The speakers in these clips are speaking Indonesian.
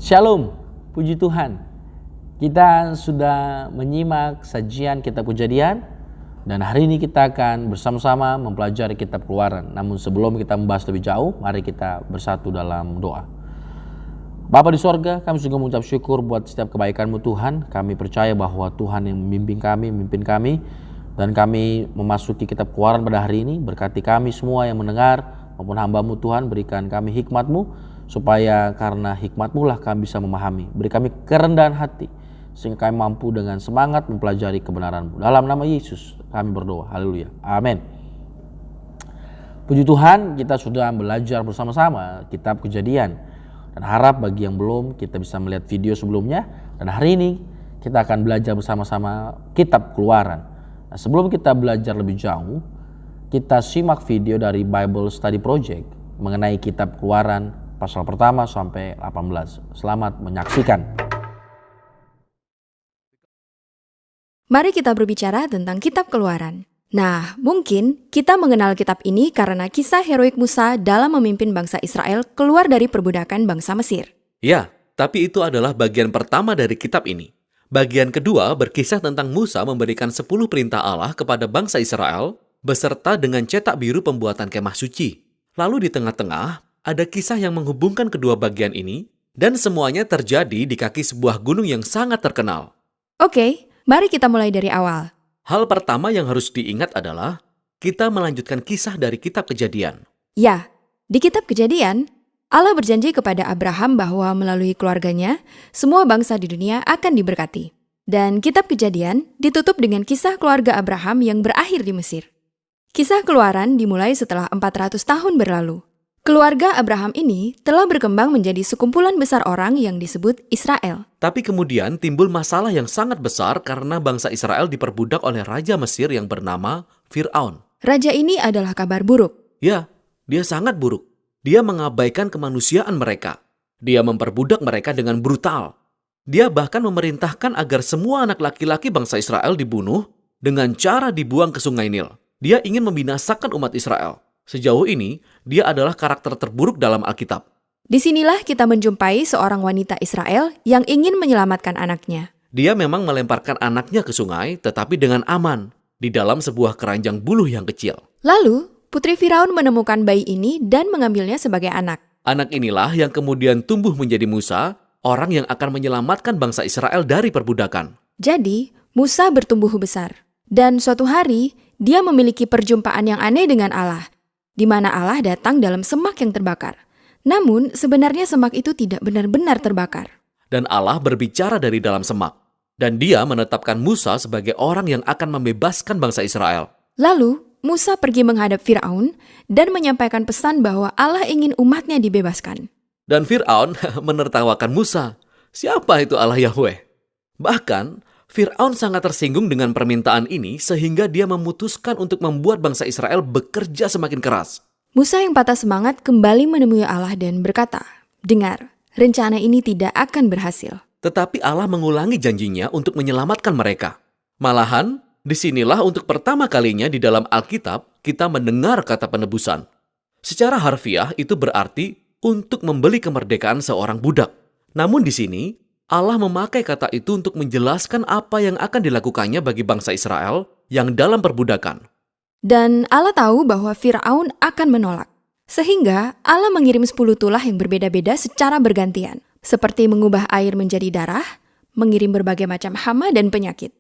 Shalom, puji Tuhan. Kita sudah menyimak sajian kitab Kejadian dan hari ini kita akan bersama-sama mempelajari kitab Keluaran. Namun sebelum kita membahas lebih jauh, mari kita bersatu dalam doa. Bapa di sorga, kami juga mengucap syukur buat setiap kebaikan-Mu Tuhan. Kami percaya bahwa Tuhan yang memimpin kami, dan kami memasuki kitab Keluaran pada hari ini. Berkati kami semua yang mendengar maupun hamba-Mu Tuhan, berikan kami hikmat-Mu, supaya karena hikmat-Mu lah kami bisa memahami. Beri kami kerendahan hati, sehingga kami mampu dengan semangat mempelajari kebenaran-Mu. Dalam nama Yesus kami berdoa, haleluya, amin. Puji Tuhan, kita sudah belajar bersama-sama kitab Kejadian. Dan harap bagi yang belum, kita bisa melihat video sebelumnya. Dan hari ini kita akan belajar bersama-sama kitab Keluaran. Nah, sebelum kita belajar lebih jauh, kita simak video dari Bible Study Project mengenai kitab Keluaran pasal pertama sampai 18. Selamat menyaksikan. Mari kita berbicara tentang kitab Keluaran. Nah, mungkin kita mengenal kitab ini karena kisah heroik Musa dalam memimpin bangsa Israel keluar dari perbudakan bangsa Mesir. Ya, tapi itu adalah bagian pertama dari kitab ini. Bagian kedua berkisah tentang Musa memberikan 10 perintah Allah kepada bangsa Israel beserta dengan cetak biru pembuatan kemah suci. Lalu di tengah-tengah ada kisah yang menghubungkan kedua bagian ini, dan semuanya terjadi di kaki sebuah gunung yang sangat terkenal. Oke, mari kita mulai dari awal. Hal pertama yang harus diingat adalah kita melanjutkan kisah dari kitab Kejadian. Ya, di kitab Kejadian, Allah berjanji kepada Abraham bahwa melalui keluarganya, semua bangsa di dunia akan diberkati. Dan kitab Kejadian ditutup dengan kisah keluarga Abraham yang berakhir di Mesir. Kisah Keluaran dimulai setelah 400 tahun berlalu. Keluarga Abraham ini telah berkembang menjadi sekumpulan besar orang yang disebut Israel. Tapi kemudian timbul masalah yang sangat besar karena bangsa Israel diperbudak oleh Raja Mesir yang bernama Fir'aun. Raja ini adalah kabar buruk. Ya, dia sangat buruk. Dia mengabaikan kemanusiaan mereka. Dia memperbudak mereka dengan brutal. Dia bahkan memerintahkan agar semua anak laki-laki bangsa Israel dibunuh dengan cara dibuang ke Sungai Nil. Dia ingin membinasakan umat Israel. Sejauh ini, dia adalah karakter terburuk dalam Alkitab. Disinilah kita menjumpai seorang wanita Israel yang ingin menyelamatkan anaknya. Dia memang melemparkan anaknya ke sungai, tetapi dengan aman, di dalam sebuah keranjang buluh yang kecil. Lalu, putri Firaun menemukan bayi ini dan mengambilnya sebagai anak. Anak inilah yang kemudian tumbuh menjadi Musa, orang yang akan menyelamatkan bangsa Israel dari perbudakan. Jadi, Musa bertumbuh besar. Dan suatu hari, dia memiliki perjumpaan yang aneh dengan Allah, di mana Allah datang dalam semak yang terbakar. Namun, sebenarnya semak itu tidak benar-benar terbakar. Dan Allah berbicara dari dalam semak. Dan dia menetapkan Musa sebagai orang yang akan membebaskan bangsa Israel. Lalu, Musa pergi menghadap Firaun dan menyampaikan pesan bahwa Allah ingin umatnya dibebaskan. Dan Fir'aun menertawakan Musa. Siapa itu Allah Yahweh? Bahkan, Fir'aun sangat tersinggung dengan permintaan ini sehingga dia memutuskan untuk membuat bangsa Israel bekerja semakin keras. Musa yang patah semangat kembali menemui Allah dan berkata, "Dengar, rencana ini tidak akan berhasil." Tetapi Allah mengulangi janjinya untuk menyelamatkan mereka. Malahan, disinilah untuk pertama kalinya di dalam Alkitab kita mendengar kata penebusan. Secara harfiah itu berarti untuk membeli kemerdekaan seorang budak. Namun di sini, Allah memakai kata itu untuk menjelaskan apa yang akan dilakukannya bagi bangsa Israel yang dalam perbudakan. Dan Allah tahu bahwa Firaun akan menolak. Sehingga Allah mengirim 10 tulah yang berbeda-beda secara bergantian. Seperti mengubah air menjadi darah, mengirim berbagai macam hama dan penyakit.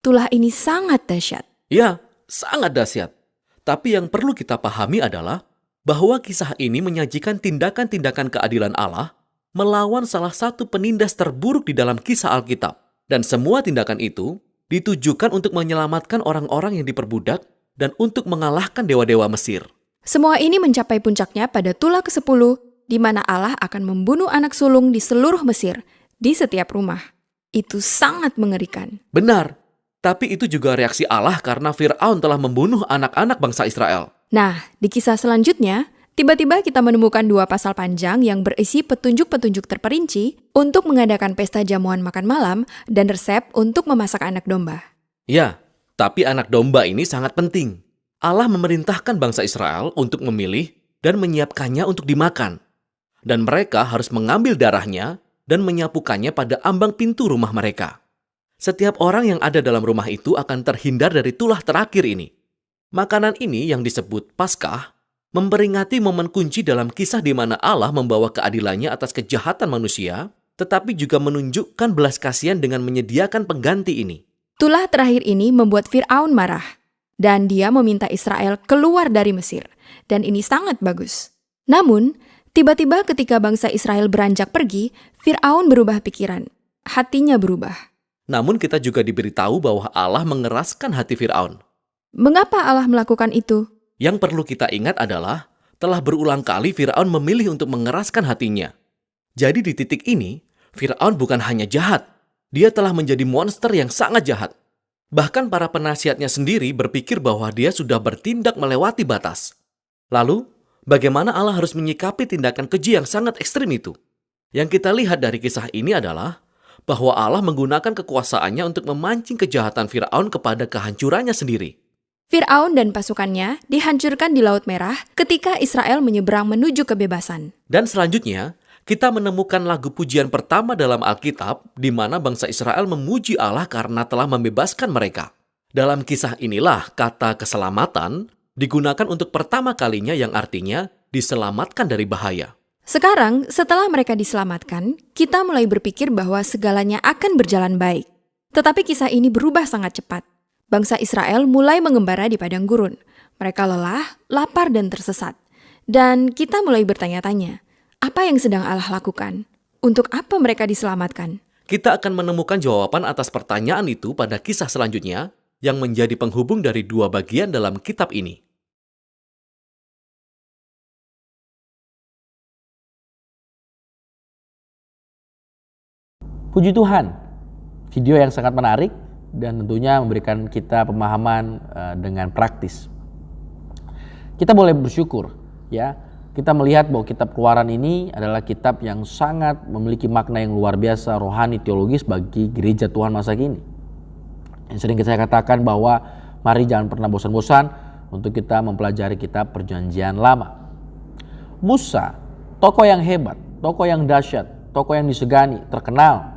Tulah ini sangat dahsyat. Ya, sangat dahsyat. Tapi yang perlu kita pahami adalah bahwa kisah ini menyajikan tindakan-tindakan keadilan Allah melawan salah satu penindas terburuk di dalam kisah Alkitab. Dan semua tindakan itu ditujukan untuk menyelamatkan orang-orang yang diperbudak dan untuk mengalahkan dewa-dewa Mesir. Semua ini mencapai puncaknya pada tulah ke-10, di mana Allah akan membunuh anak sulung di seluruh Mesir, di setiap rumah. Itu sangat mengerikan. Benar, tapi itu juga reaksi Allah karena Fir'aun telah membunuh anak-anak bangsa Israel. Nah, di kisah selanjutnya, tiba-tiba kita menemukan 2 pasal panjang yang berisi petunjuk-petunjuk terperinci untuk mengadakan pesta jamuan makan malam dan resep untuk memasak anak domba. Ya, tapi anak domba ini sangat penting. Allah memerintahkan bangsa Israel untuk memilih dan menyiapkannya untuk dimakan. Dan mereka harus mengambil darahnya dan menyapukannya pada ambang pintu rumah mereka. Setiap orang yang ada dalam rumah itu akan terhindar dari tulah terakhir ini. Makanan ini yang disebut Paskah memperingati momen kunci dalam kisah di mana Allah membawa keadilannya atas kejahatan manusia, tetapi juga menunjukkan belas kasihan dengan menyediakan pengganti ini. Tulah terakhir ini membuat Fir'aun marah, dan dia meminta Israel keluar dari Mesir, dan ini sangat bagus. Namun, tiba-tiba ketika bangsa Israel beranjak pergi, Fir'aun berubah pikiran, hatinya berubah. Namun kita juga diberitahu bahwa Allah mengeraskan hati Fir'aun. Mengapa Allah melakukan itu? Yang perlu kita ingat adalah, telah berulang kali Fir'aun memilih untuk mengeraskan hatinya. Jadi di titik ini, Fir'aun bukan hanya jahat, dia telah menjadi monster yang sangat jahat. Bahkan para penasihatnya sendiri berpikir bahwa dia sudah bertindak melewati batas. Lalu, bagaimana Allah harus menyikapi tindakan keji yang sangat ekstrim itu? Yang kita lihat dari kisah ini adalah, bahwa Allah menggunakan kekuasaannya untuk memancing kejahatan Fir'aun kepada kehancurannya sendiri. Fir'aun dan pasukannya dihancurkan di Laut Merah ketika Israel menyeberang menuju kebebasan. Dan selanjutnya, kita menemukan lagu pujian pertama dalam Alkitab di mana bangsa Israel memuji Allah karena telah membebaskan mereka. Dalam kisah inilah kata keselamatan digunakan untuk pertama kalinya yang artinya diselamatkan dari bahaya. Sekarang, setelah mereka diselamatkan, kita mulai berpikir bahwa segalanya akan berjalan baik. Tetapi kisah ini berubah sangat cepat. Bangsa Israel mulai mengembara di padang gurun. Mereka lelah, lapar, dan tersesat. Dan kita mulai bertanya-tanya, apa yang sedang Allah lakukan? Untuk apa mereka diselamatkan? Kita akan menemukan jawaban atas pertanyaan itu pada kisah selanjutnya yang menjadi penghubung dari dua bagian dalam kitab ini. Puji Tuhan, video yang sangat menarik dan tentunya memberikan kita pemahaman dengan praktis. Kita boleh bersyukur, ya. Kita melihat bahwa kitab Keluaran ini adalah kitab yang sangat memiliki makna yang luar biasa rohani teologis bagi gereja Tuhan masa kini. Yang sering saya katakan bahwa mari jangan pernah bosan-bosan untuk kita mempelajari kitab Perjanjian Lama. Musa, tokoh yang hebat, tokoh yang dahsyat, tokoh yang disegani, terkenal.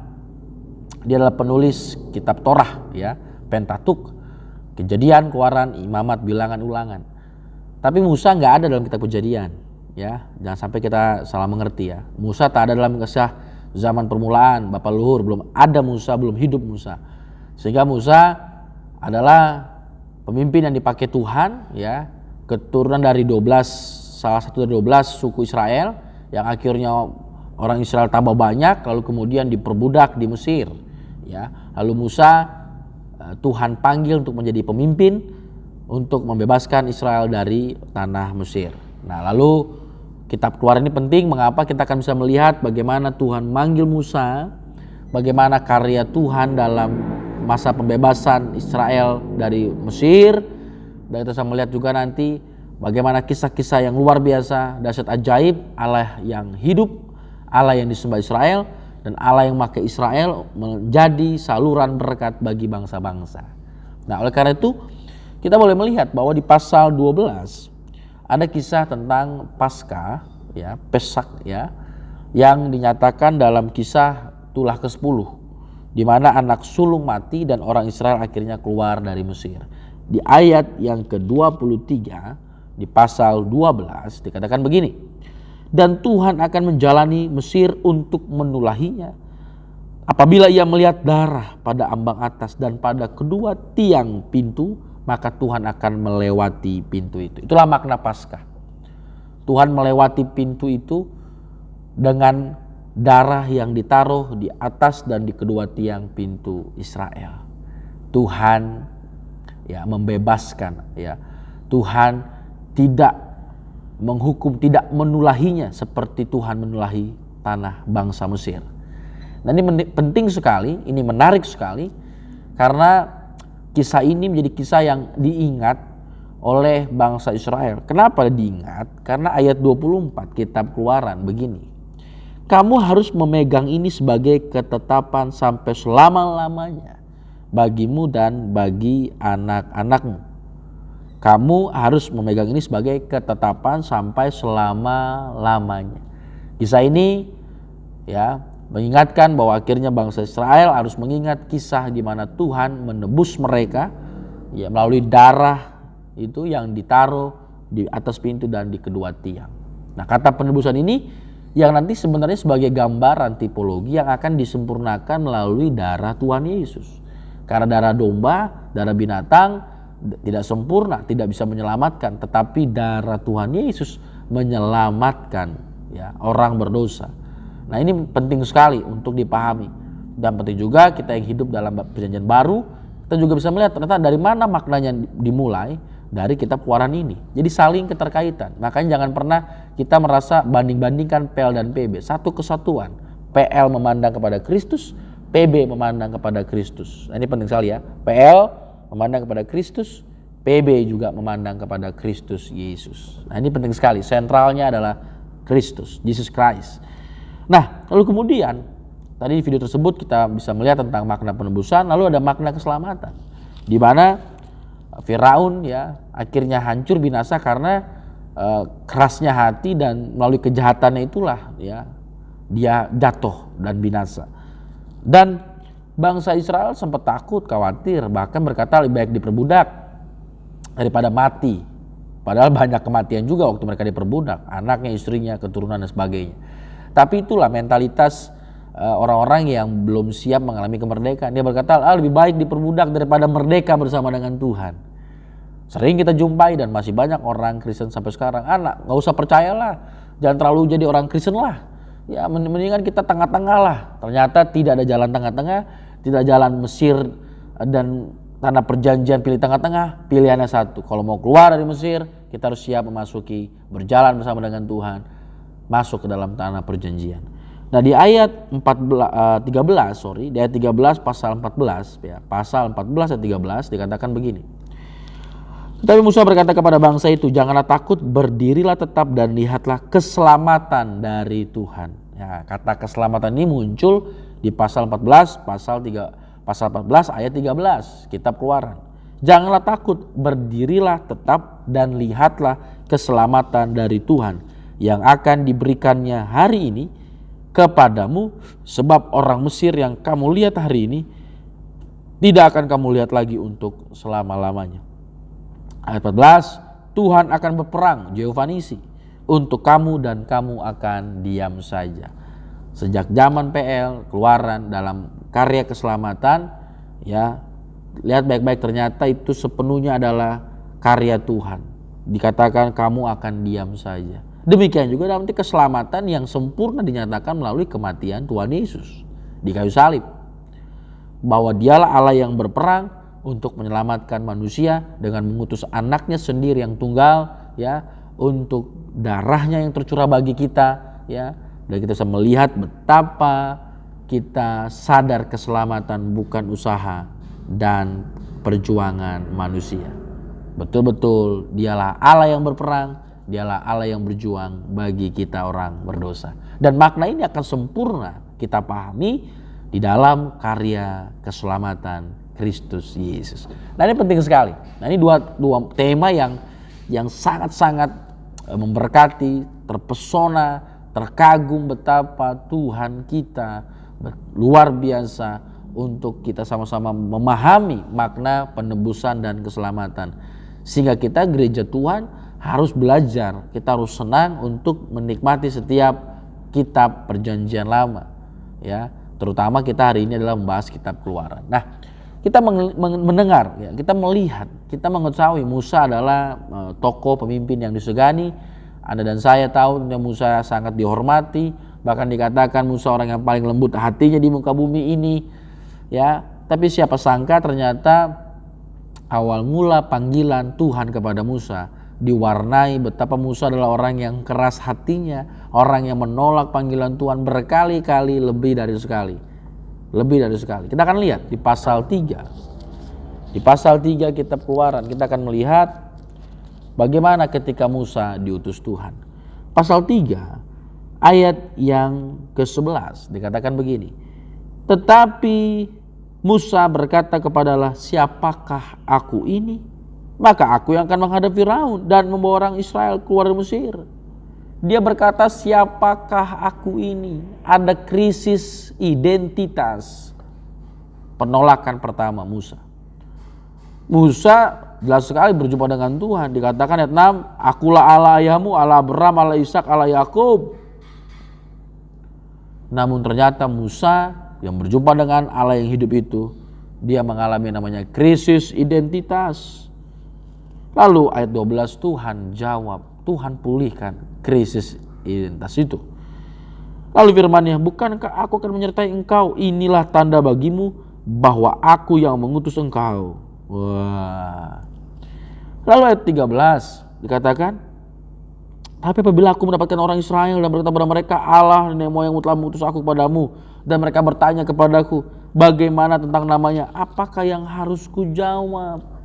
Dia adalah penulis kitab Torah, ya, Pentatuk, Kejadian, Keluaran, Imamat, Bilangan, Ulangan. Tapi Musa nggak ada dalam kitab Kejadian, ya. Jangan sampai kita salah mengerti, ya. Musa tak ada dalam kisah zaman permulaan, Bapak Luhur, belum ada Musa, belum hidup Musa. Sehingga Musa adalah pemimpin yang dipakai Tuhan, ya, keturunan dari salah satu dari 12 suku Israel yang akhirnya orang Israel tambah banyak lalu kemudian diperbudak di Mesir. Ya, lalu Musa Tuhan panggil untuk menjadi pemimpin untuk membebaskan Israel dari tanah Mesir. Nah, lalu kitab Keluaran ini penting. Mengapa? Kita akan bisa melihat bagaimana Tuhan manggil Musa, bagaimana karya Tuhan dalam masa pembebasan Israel dari Mesir, dan kita bisa melihat juga nanti bagaimana kisah-kisah yang luar biasa, dahsyat ajaib, Allah yang hidup, Allah yang disembah Israel, dan Allah yang memakai Israel menjadi saluran berkat bagi bangsa-bangsa. Nah, oleh karena itu kita boleh melihat bahwa di pasal 12 ada kisah tentang Paskah, ya, Pesak, ya, yang dinyatakan dalam kisah tulah ke-10, di mana anak sulung mati dan orang Israel akhirnya keluar dari Mesir. Di ayat yang ke-23 di pasal 12 dikatakan begini, dan Tuhan akan menjalani Mesir untuk menulahinya apabila ia melihat darah pada ambang atas dan pada kedua tiang pintu, maka Tuhan akan melewati pintu itu. Itulah makna Paskah. Tuhan melewati pintu itu dengan darah yang ditaruh di atas dan di kedua tiang pintu Israel. Tuhan, ya, membebaskan, ya. Tuhan tidak menghukum, tidak menulahinya seperti Tuhan menulahi tanah bangsa Mesir. Dan ini penting sekali, ini menarik sekali, karena kisah ini menjadi kisah yang diingat oleh bangsa Israel. Kenapa diingat? Karena ayat 24 kitab Keluaran begini, kamu harus memegang ini sebagai ketetapan sampai selama-lamanya bagimu dan bagi anak-anakmu. Kamu harus memegang ini sebagai ketetapan sampai selama-lamanya. Kisah ini, ya, mengingatkan bahwa akhirnya bangsa Israel harus mengingat kisah di mana Tuhan menebus mereka ya melalui darah itu yang ditaruh di atas pintu dan di kedua tiang. Nah, kata penebusan ini yang nanti sebenarnya sebagai gambaran tipologi yang akan disempurnakan melalui darah Tuhan Yesus. Karena darah domba, darah binatang tidak sempurna, tidak bisa menyelamatkan, tetapi darah Tuhan Yesus menyelamatkan ya orang berdosa. Nah, ini penting sekali untuk dipahami. Dan penting juga kita yang hidup dalam perjanjian baru, kita juga bisa melihat ternyata dari mana maknanya dimulai dari kitab Keluaran ini. Jadi saling keterkaitan. Makanya jangan pernah kita merasa banding-bandingkan PL dan PB. Satu kesatuan. PL memandang kepada Kristus, PB memandang kepada Kristus. Nah, ini penting sekali ya. PL memandang kepada Kristus, PB juga memandang kepada Kristus Yesus. Nah, ini penting sekali. Sentralnya adalah Kristus, Jesus Christ. Nah, lalu kemudian tadi di video tersebut kita bisa melihat tentang makna penebusan, lalu ada makna keselamatan. Di mana Firaun ya akhirnya hancur binasa karena kerasnya hati dan melalui kejahatannya itulah ya dia jatuh dan binasa. Dan bangsa Israel sempat takut, khawatir, bahkan berkata lebih baik diperbudak daripada mati. Padahal banyak kematian juga waktu mereka diperbudak, anaknya, istrinya, keturunan dan sebagainya. Tapi itulah mentalitas orang-orang yang belum siap mengalami kemerdekaan. Dia berkata, lebih baik diperbudak daripada merdeka bersama dengan Tuhan. Sering kita jumpai dan masih banyak orang Kristen sampai sekarang, nggak usah percayalah, jangan terlalu jadi orang Kristen lah. Ya mendingan kita tengah-tengah lah. Ternyata tidak ada jalan tengah-tengah, tidak jalan Mesir dan tanah perjanjian pilih tengah-tengah, pilihannya satu. Kalau mau keluar dari Mesir, kita harus siap memasuki, berjalan bersama dengan Tuhan, masuk ke dalam tanah perjanjian. Nah, di ayat 13 pasal 14 ya, pasal 14 ayat 13 dikatakan begini. Tetapi Musa berkata kepada bangsa itu, janganlah takut, berdirilah tetap dan lihatlah keselamatan dari Tuhan. Ya, kata keselamatan ini muncul di pasal 14 ayat 13 kitab Keluaran. Janganlah takut, berdirilah tetap dan lihatlah keselamatan dari Tuhan yang akan diberikannya hari ini kepadamu, sebab orang Mesir yang kamu lihat hari ini tidak akan kamu lihat lagi untuk selama-lamanya. Ayat 14, Tuhan akan berperang, Jehovah Nisi, untuk kamu dan kamu akan diam saja. Sejak zaman PL, Keluaran dalam karya keselamatan, ya lihat baik-baik, ternyata itu sepenuhnya adalah karya Tuhan. Dikatakan kamu akan diam saja. Demikian juga dalam keselamatan yang sempurna dinyatakan melalui kematian Tuhan Yesus di kayu salib. Bahwa dialah Allah yang berperang untuk menyelamatkan manusia dengan mengutus anaknya sendiri yang tunggal ya, untuk darahnya yang tercurah bagi kita ya. Dan kita bisa melihat betapa kita sadar keselamatan bukan usaha dan perjuangan manusia. Betul-betul dialah Allah yang berperang, dialah Allah yang berjuang bagi kita orang berdosa. Dan makna ini akan sempurna kita pahami di dalam karya keselamatan Kristus Yesus. Nah, ini penting sekali. Nah, ini dua tema yang sangat-sangat memberkati, terpesona, terkagum betapa Tuhan kita luar biasa untuk kita sama-sama memahami makna penebusan dan keselamatan. Sehingga kita gereja Tuhan harus belajar, kita harus senang untuk menikmati setiap kitab perjanjian lama. Ya, terutama kita hari ini adalah membahas kitab Keluaran. Nah, kita mendengar, ya, kita melihat, kita mengetahui Musa adalah tokoh pemimpin yang disegani. Anda dan saya tahu Musa sangat dihormati, bahkan dikatakan Musa orang yang paling lembut hatinya di muka bumi ini. Ya, tapi siapa sangka ternyata awal mula panggilan Tuhan kepada Musa diwarnai betapa Musa adalah orang yang keras hatinya, orang yang menolak panggilan Tuhan berkali-kali, lebih dari sekali. Kita akan lihat di pasal 3. Di pasal 3 kitab Keluaran kita akan melihat bagaimana ketika Musa diutus Tuhan. Pasal 3 ayat yang ke-11 dikatakan begini. Tetapi Musa berkata kepadalah, siapakah aku ini? Maka aku yang akan menghadap Firaun dan membawa orang Israel keluar dari Mesir. Dia berkata, siapakah aku ini? Ada krisis identitas. Penolakan pertama Musa. Musa jelas sekali berjumpa dengan Tuhan. Dikatakan ayat 6, akulah Allah ayahmu, Allah Abraham, Allah Ishak, Allah Yakub. Namun ternyata Musa yang berjumpa dengan Allah yang hidup itu, dia mengalami namanya krisis identitas. Lalu ayat 12 Tuhan jawab, Tuhan pulihkan krisis identitas itu. Lalu firman-Nya, bukankah aku akan menyertai engkau? Inilah tanda bagimu bahwa aku yang mengutus engkau. Wah. Lalu ayat 13 dikatakan, tapi apabila aku mendapatkan orang Israel dan berkata kepada mereka, Allah nenek moyangmu telah mengutus aku kepadamu, dan mereka bertanya kepadaku, bagaimana tentang namanya? Apakah yang harus kujawab?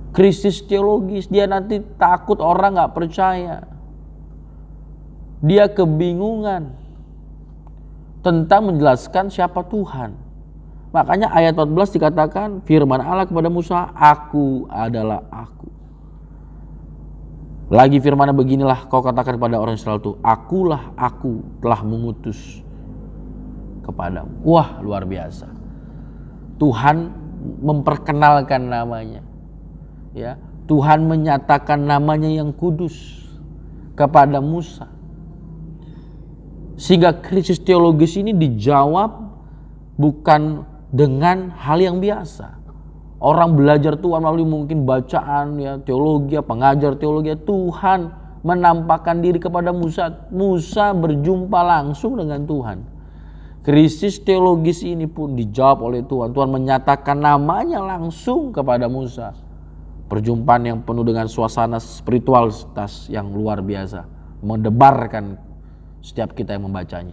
Krisis teologis, dia nanti takut orang gak percaya. Dia kebingungan tentang menjelaskan siapa Tuhan. Makanya ayat 14 dikatakan firman Allah kepada Musa, aku adalah aku. Lagi firman-Nya beginilah kau katakan kepada orang Israel itu, akulah aku telah mengutus kepadamu. Wah, luar biasa. Tuhan memperkenalkan namanya. Ya, Tuhan menyatakan namanya yang kudus kepada Musa. Sehingga krisis teologis ini dijawab bukan dengan hal yang biasa. Orang belajar Tuhan melalui mungkin bacaan ya, teologi, pengajar teologi, Tuhan menampakkan diri kepada Musa. Musa berjumpa langsung dengan Tuhan. Krisis teologis ini pun dijawab oleh Tuhan. Tuhan menyatakan namanya langsung kepada Musa. Perjumpaan yang penuh dengan suasana spiritualitas yang luar biasa, mendebarkan setiap kita yang membacanya.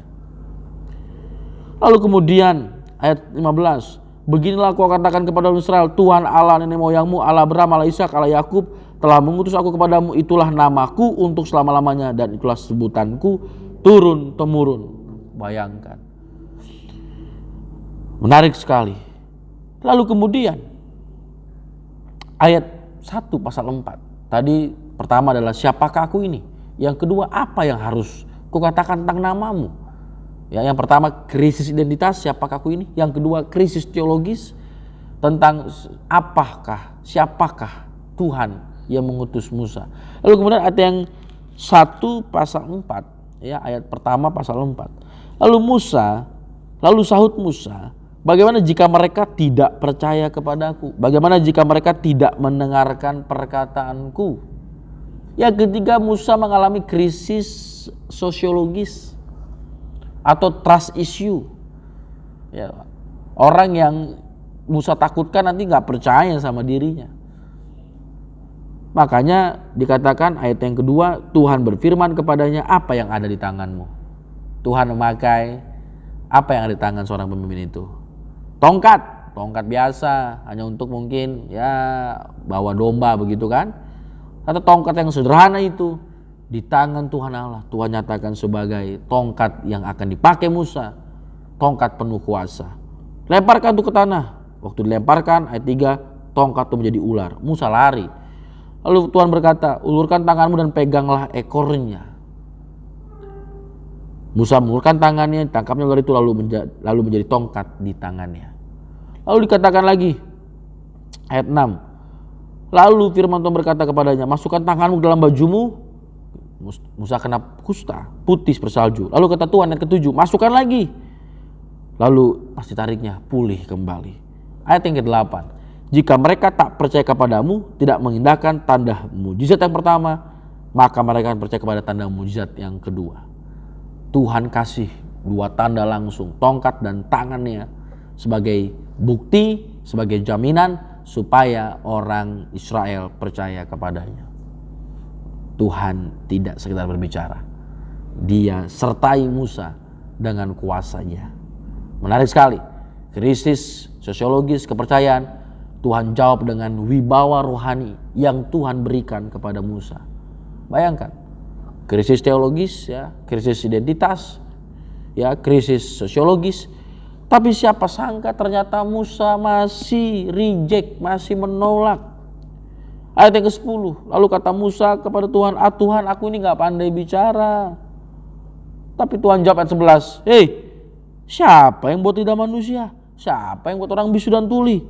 Lalu kemudian ayat 15, beginilah aku katakan kepada Israel, Tuhan Allah nenek moyangmu, Allah Abraham, Allah Ishak, Allah Yakub telah mengutus aku kepadamu, itulah namaku untuk selama-lamanya dan itulah sebutanku turun temurun. Bayangkan, menarik sekali. Lalu kemudian ayat 1 pasal 4. Tadi pertama adalah siapakah aku ini? Yang kedua, apa yang harus kukatakan tentang namamu? Ya, yang pertama krisis identitas, siapakah aku ini? Yang kedua krisis teologis tentang siapakah Tuhan yang mengutus Musa. Lalu kemudian ayat yang 1 pasal 4, ya, ayat pertama pasal 4. Lalu sahut Musa, bagaimana jika mereka tidak percaya kepadaku? Bagaimana jika mereka tidak mendengarkan perkataanku? Ya, ketiga Musa mengalami krisis sosiologis atau trust issue. Ya, orang yang Musa takutkan nanti gak percaya sama dirinya. Makanya dikatakan ayat yang kedua, Tuhan berfirman kepadanya, apa yang ada di tanganmu? Tuhan memakai apa yang ada di tangan seorang pemimpin itu? Tongkat biasa, hanya untuk mungkin ya bawa domba begitu kan. Atau tongkat yang sederhana itu di tangan Tuhan Allah, Tuhan nyatakan sebagai tongkat yang akan dipakai Musa, tongkat penuh kuasa. Lemparkan itu ke tanah. Waktu dilemparkan ayat 3, tongkat itu menjadi ular. Musa lari. Lalu Tuhan berkata, ulurkan tanganmu dan peganglah ekornya. Musa mengulurkan tangannya, tangkapnya ular itu lalu menjadi tongkat di tangannya. Lalu dikatakan lagi ayat 6. Lalu firman Tuhan berkata kepadanya, masukkan tanganmu dalam bajumu. Musa kena kusta, putih bersalju. Lalu kata Tuhan ayat ke-7, masukkan lagi. Lalu pasti tariknya pulih kembali. Ayat yang ke-8. Jika mereka tak percaya kepadamu, tidak mengindahkan tanda mujizat yang pertama, maka mereka akan percaya kepada tanda mujizat yang kedua. Tuhan kasih 2 tanda langsung, tongkat dan tangannya, sebagai bukti, sebagai jaminan supaya orang Israel percaya kepadanya. Tuhan tidak sekedar berbicara, Dia sertai Musa dengan kuasanya. Menarik sekali, krisis sosiologis kepercayaan Tuhan jawab dengan wibawa rohani yang Tuhan berikan kepada Musa. Bayangkan, krisis teologis, ya, krisis identitas, ya, krisis sosiologis. Tapi siapa sangka ternyata Musa masih reject, masih menolak. Ayat yang ke-10, lalu kata Musa kepada Tuhan, Tuhan, aku ini gak pandai bicara. Tapi Tuhan jawab ayat 11, hei, siapa yang buat lidah manusia? Siapa yang buat orang bisu dan tuli?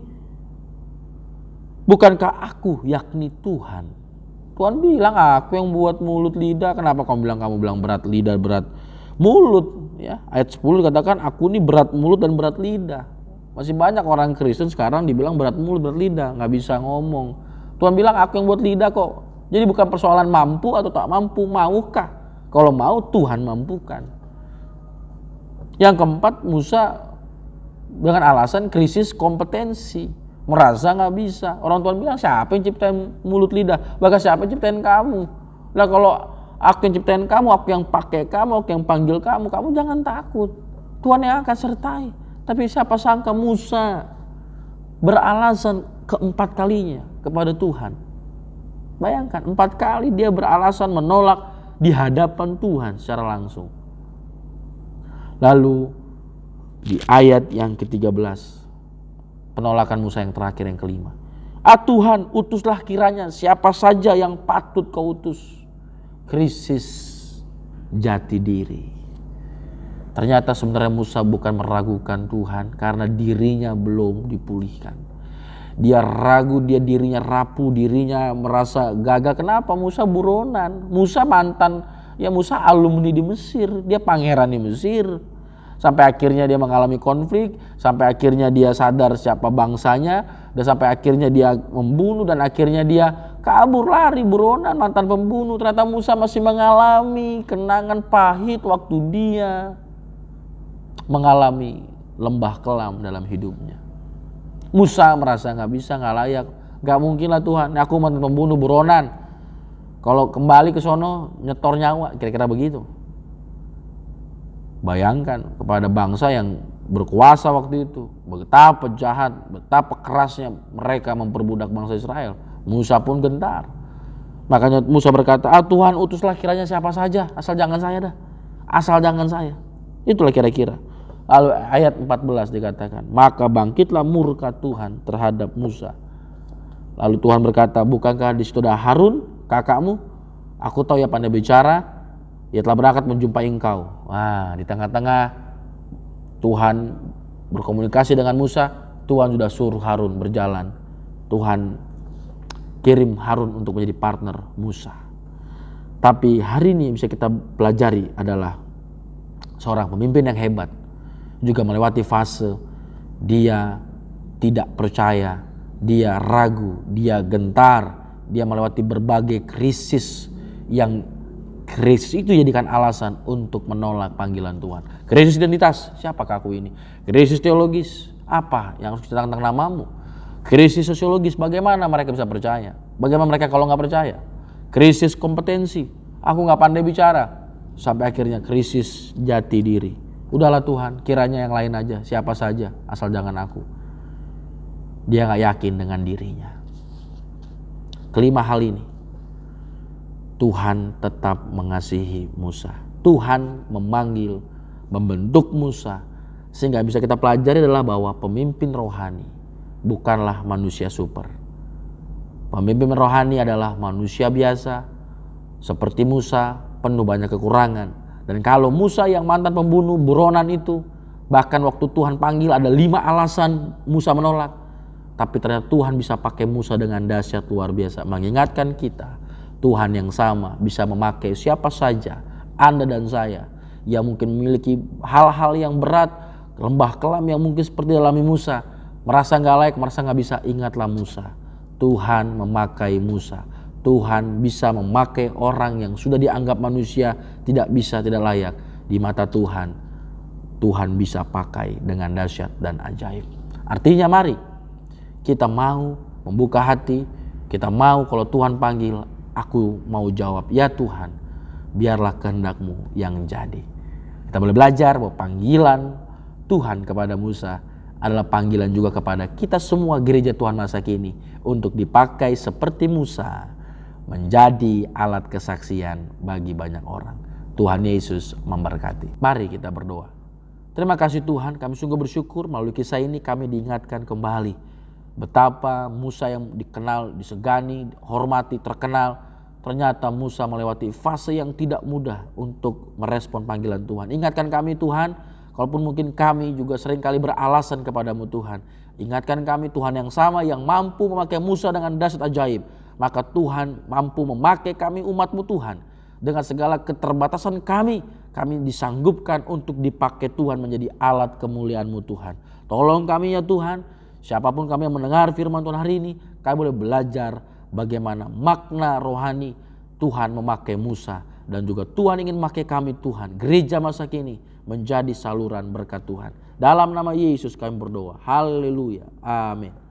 Bukankah aku, yakni Tuhan? Tuhan bilang, aku yang buat mulut lidah. Kenapa kamu bilang berat lidah, berat mulut? Ya, ayat 10 dikatakan, aku ini berat mulut dan berat lidah. Masih banyak orang Kristen sekarang dibilang berat mulut, berat lidah, gak bisa ngomong. Tuhan bilang, aku yang buat lidah kok. Jadi bukan persoalan mampu atau tak mampu, maukah? Kalau mau, Tuhan mampukan. Yang keempat, Musa dengan alasan krisis kompetensi, merasa gak bisa. Orang Tuhan bilang, siapa yang ciptain mulut lidah? Bahkan siapa yang ciptain kamu? Lah kalau aku yang ciptain kamu, aku yang pakai kamu, aku yang panggil kamu, kamu jangan takut. Tuhan yang akan sertai. Tapi siapa sangka Musa beralasan keempat kalinya kepada Tuhan. Bayangkan, 4 kali dia beralasan menolak di hadapan Tuhan secara langsung. Lalu di ayat yang ke-13, penolakan Musa yang terakhir, yang kelima. Tuhan, utuslah kiranya siapa saja yang patut kau utus. Krisis jati diri. Ternyata sebenarnya Musa bukan meragukan Tuhan karena dirinya belum dipulihkan. Dia ragu, dia dirinya rapuh, dirinya merasa gagal. Kenapa? Musa buronan. Musa mantan, Musa alumni di Mesir. Dia pangeran di Mesir. Sampai akhirnya dia mengalami konflik. Sampai akhirnya dia sadar siapa bangsanya. Dan sampai akhirnya dia membunuh. Dan akhirnya dia kabur, lari, buronan, mantan pembunuh. Ternyata Musa masih mengalami kenangan pahit waktu dia mengalami lembah kelam dalam hidupnya. Musa merasa gak bisa, gak layak. Gak mungkin lah Tuhan, aku mantan pembunuh, buronan. Kalau kembali ke sono nyetor nyawa, kira-kira begitu. Bayangkan kepada bangsa yang berkuasa waktu itu, betapa jahat, betapa kerasnya mereka memperbudak bangsa Israel. Musa pun gentar. Makanya Musa berkata, Tuhan, utuslah kiranya siapa saja, asal jangan saya dah. Asal jangan saya. Itulah kira-kira. Lalu ayat 14 dikatakan, maka bangkitlah murka Tuhan terhadap Musa. Lalu Tuhan berkata, bukankah di situ ada Harun, kakakmu? Aku tahu ia pandai bicara, ia telah berangkat menjumpai engkau. Wah, di tengah-tengah Tuhan berkomunikasi dengan Musa, Tuhan sudah suruh Harun berjalan. Tuhan kirim Harun untuk menjadi partner Musa. Tapi hari ini yang bisa kita pelajari adalah seorang pemimpin yang hebat juga melewati fase dia tidak percaya, dia ragu, dia gentar, dia melewati berbagai krisis yang krisis itu jadikan alasan untuk menolak panggilan Tuhan. Krisis identitas, siapakah aku ini? Krisis teologis, apa yang harus kita tentang namamu? Krisis sosiologis, bagaimana mereka bisa percaya? Bagaimana mereka kalau nggak percaya? Krisis kompetensi, aku nggak pandai bicara. Sampai akhirnya krisis jati diri. Udahlah Tuhan, kiranya yang lain aja, siapa saja, asal jangan aku. Dia gak yakin dengan dirinya. Kelima hal ini, Tuhan tetap mengasihi Musa. Tuhan memanggil, membentuk Musa. Sehingga bisa kita pelajari adalah bahwa pemimpin rohani bukanlah manusia super. Pemimpin rohani adalah manusia biasa, seperti Musa, penuh banyak kekurangan. Dan kalau Musa yang mantan pembunuh, buronan itu, bahkan waktu Tuhan panggil ada 5 alasan Musa menolak. Tapi ternyata Tuhan bisa pakai Musa dengan dahsyat luar biasa. Mengingatkan kita, Tuhan yang sama bisa memakai siapa saja, Anda dan saya, yang mungkin memiliki hal-hal yang berat, lembah kelam yang mungkin seperti alami Musa. Merasa gak layak, merasa gak bisa, ingatlah Musa. Tuhan memakai Musa. Tuhan bisa memakai orang yang sudah dianggap manusia tidak bisa, tidak layak. Di mata Tuhan, Tuhan bisa pakai dengan dahsyat dan ajaib. Artinya mari kita mau membuka hati, kita mau kalau Tuhan panggil, aku mau jawab, ya Tuhan, biarlah kehendak-Mu yang jadi. Kita boleh belajar bahwa panggilan Tuhan kepada Musa adalah panggilan juga kepada kita semua gereja Tuhan masa kini untuk dipakai seperti Musa, menjadi alat kesaksian bagi banyak orang. Tuhan Yesus memberkati. Mari kita berdoa. Terima kasih Tuhan, kami sungguh bersyukur melalui kisah ini kami diingatkan kembali Betapa Musa yang dikenal, disegani, hormati, terkenal, ternyata Musa melewati fase yang tidak mudah untuk merespon panggilan Tuhan. Ingatkan kami Tuhan, kalaupun mungkin kami juga seringkali beralasan kepadamu Tuhan. Ingatkan kami Tuhan yang sama yang mampu memakai Musa dengan dahsyat ajaib. Maka Tuhan mampu memakai kami umat-Mu Tuhan. Dengan segala keterbatasan kami disanggupkan untuk dipakai Tuhan menjadi alat kemuliaan-Mu Tuhan. Tolong kami ya Tuhan. Siapapun kami yang mendengar firman Tuhan hari ini, kami boleh belajar bagaimana makna rohani Tuhan memakai Musa. Dan juga Tuhan ingin memakai kami Tuhan, gereja masa kini, menjadi saluran berkat Tuhan. Dalam nama Yesus kami berdoa. Haleluya. Amin.